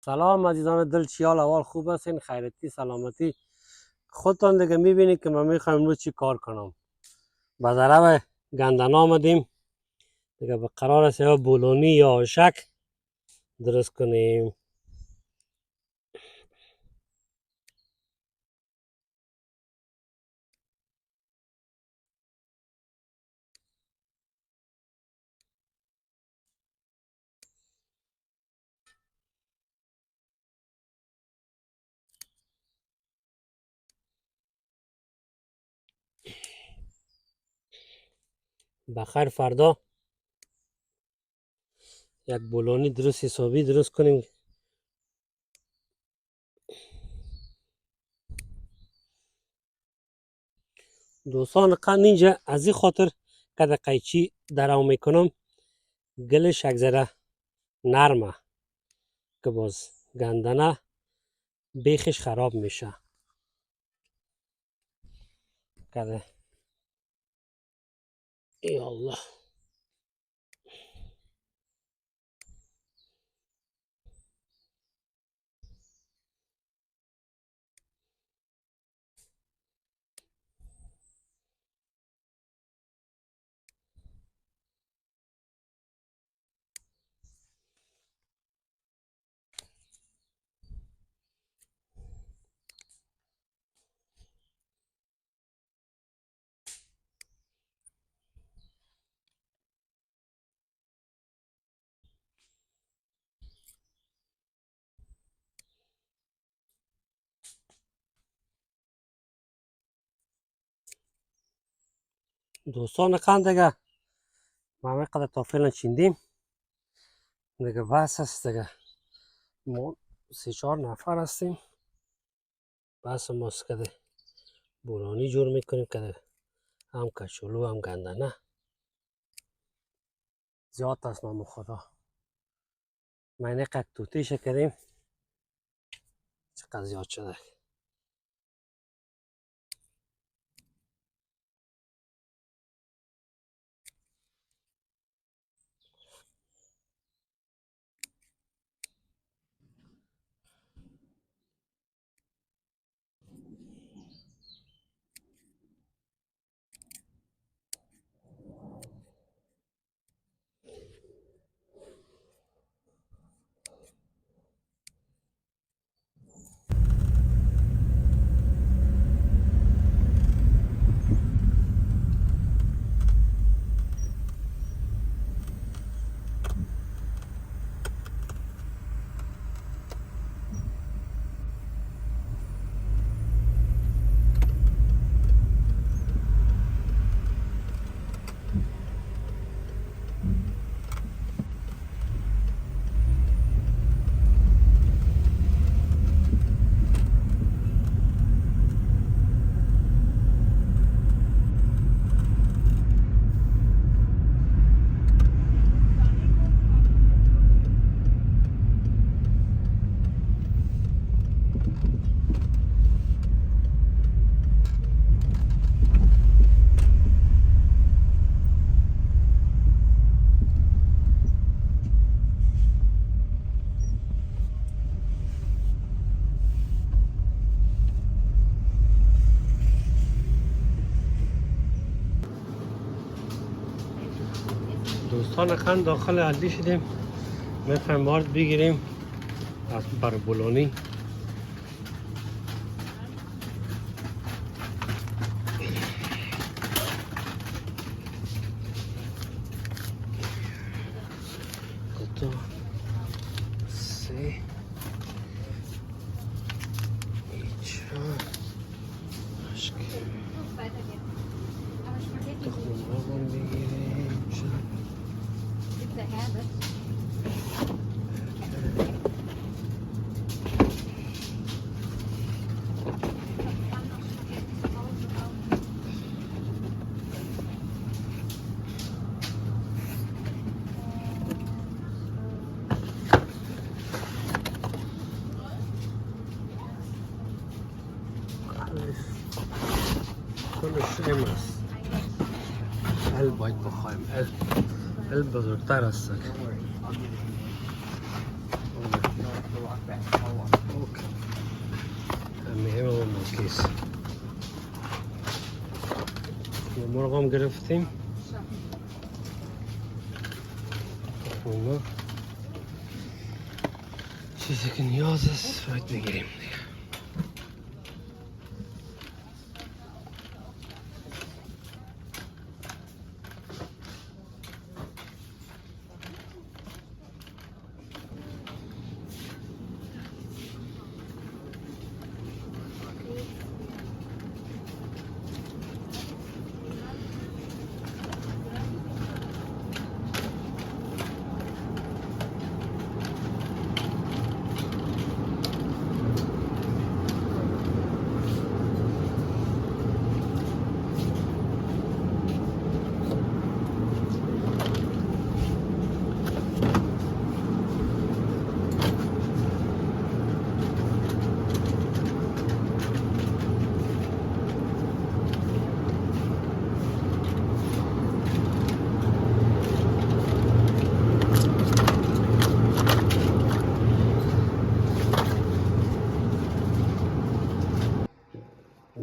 سلام عزیزان دل، چیال احوال خوب هستین؟ خیرتی سلامتی خودتان دیگه میبینید که من میخوایم امروز چی کار کنم. به ضرب گندنا آمدیم دیگه، به قرار است یا بولونی یا آشک درست کنیم. بخیر فردا یک بولونی درست حسابی درست کنیم. دوستان قند اینجا از این خاطر که قیچی درام میکنم گلش یک ذره نرمه که باز گندنه بیخش خراب میشه. کده ای الله، دوستان قند دیگه ما همه قدر تا فعلا چیندیم دیگه، بس است دیگه. ما 3-4 نفر هستیم، بس ماست که بولانی جور میکنیم که هم کچولو هم گندنه زیاد است. نام خدا معنی قد توتیش کردیم چقدر زیاد شده. دوستان قند داخل علی شدیم، میخوایم وارد بگیریم از بر بولونی. دو سه چهار تخم مرغ بگیریم. کلش این است. ال باید بخوایم. ال بزرگتر است. همه اون کیس مرغ هم گرفتیم. اونا چیزی که نیاز است باید بگیریم دیگه.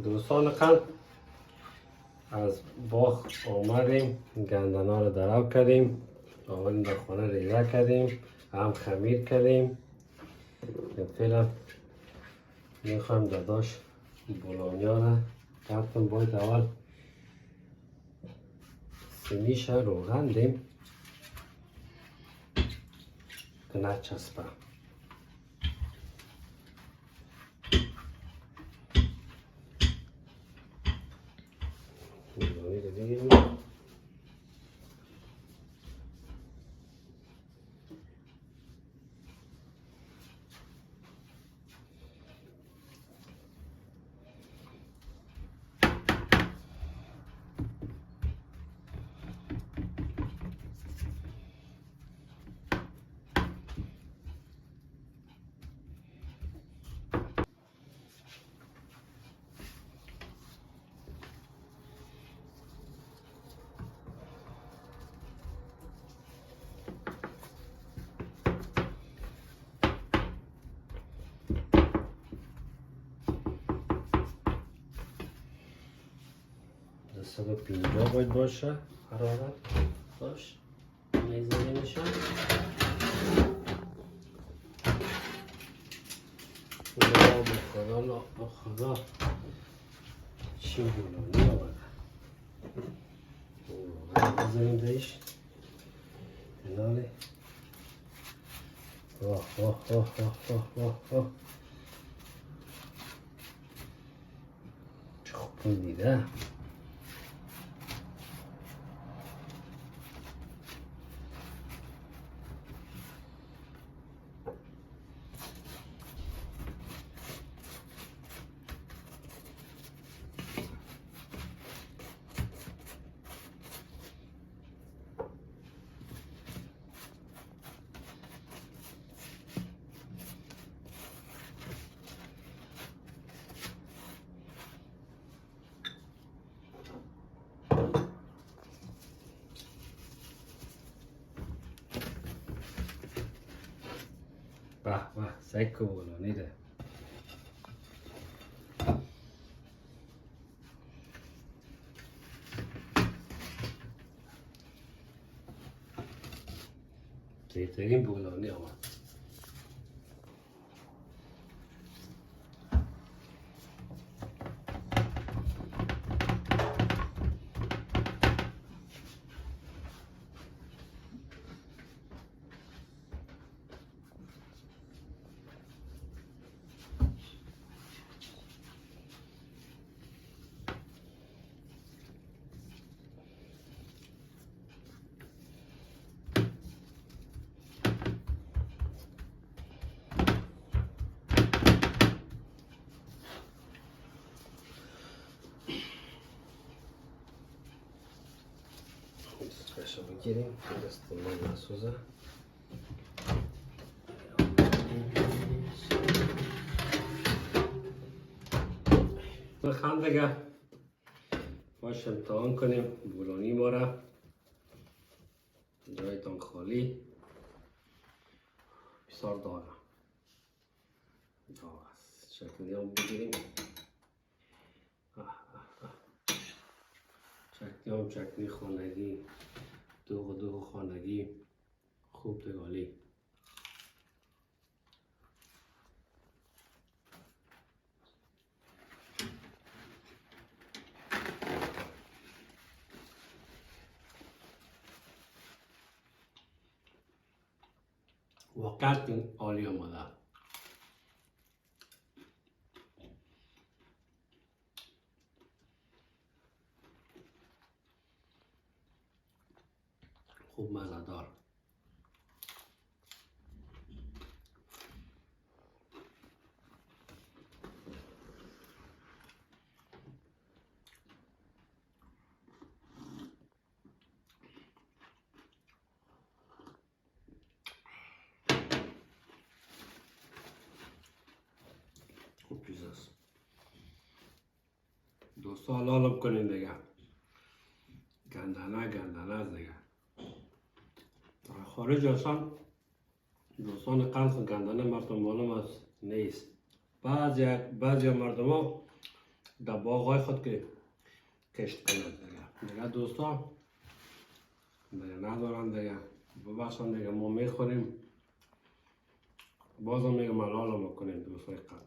دوستان قلب، از باغ آمدیم، گندنا رو درو کردیم، آوردیم در خانه ریزه کردیم، هم خمیر کردیم. فعلا میخوایم داداش بولونیا را قطعا باید اول سینیش روغن دیم که نچسبه. صد پینجا باید باشه حرارت داشت میزنیمشم. خدا چی بولونی آمده. بزنیم دایش کناله. چه خوب دیده. به به سکو بولونی ده. بهترین بولونی آمد. دستکش رو بگیریم که دست ما نسوزه. بخند دیگه باش امتحان کنیم بولونی ما را. پرتغالی بسیار داغ است. شکلی هم بگیریم. چکنی هم چکنی خانگی، دوغ خانگی خوب تگالی. واقعا عالی آمده. خوب مزه‌دار. خوب چیز است. دوستا حلال کنین دیگه. گندنه است دیگه. در خارج اصلا دوستان قلب گندنه مردم معلوم است نیست. بعضی مردم ها در باغ خود که کشت کنند دیگه دوستا دیگه ندارن دیگه. ببخشن دیگه ما میخوریم بازم میگم حلال میکنیم دوستای قلب.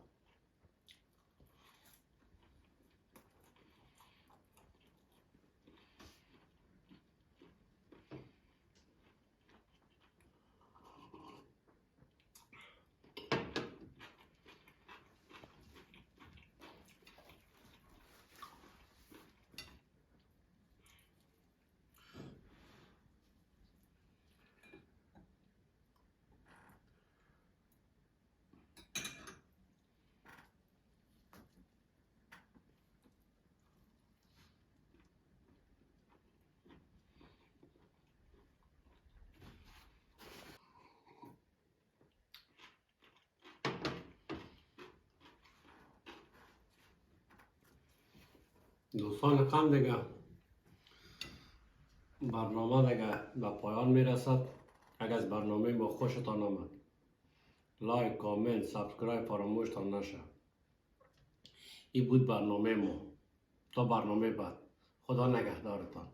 دوستان قلب دیگه برنامه دیگه به پایان میرسد. اگر از برنامه ما خوشتان آمد لایک، کامنت، سابسکرایب فراموشتان نشه. این بود برنامه ما. تا برنامه بعد. خدا نگهدارتان.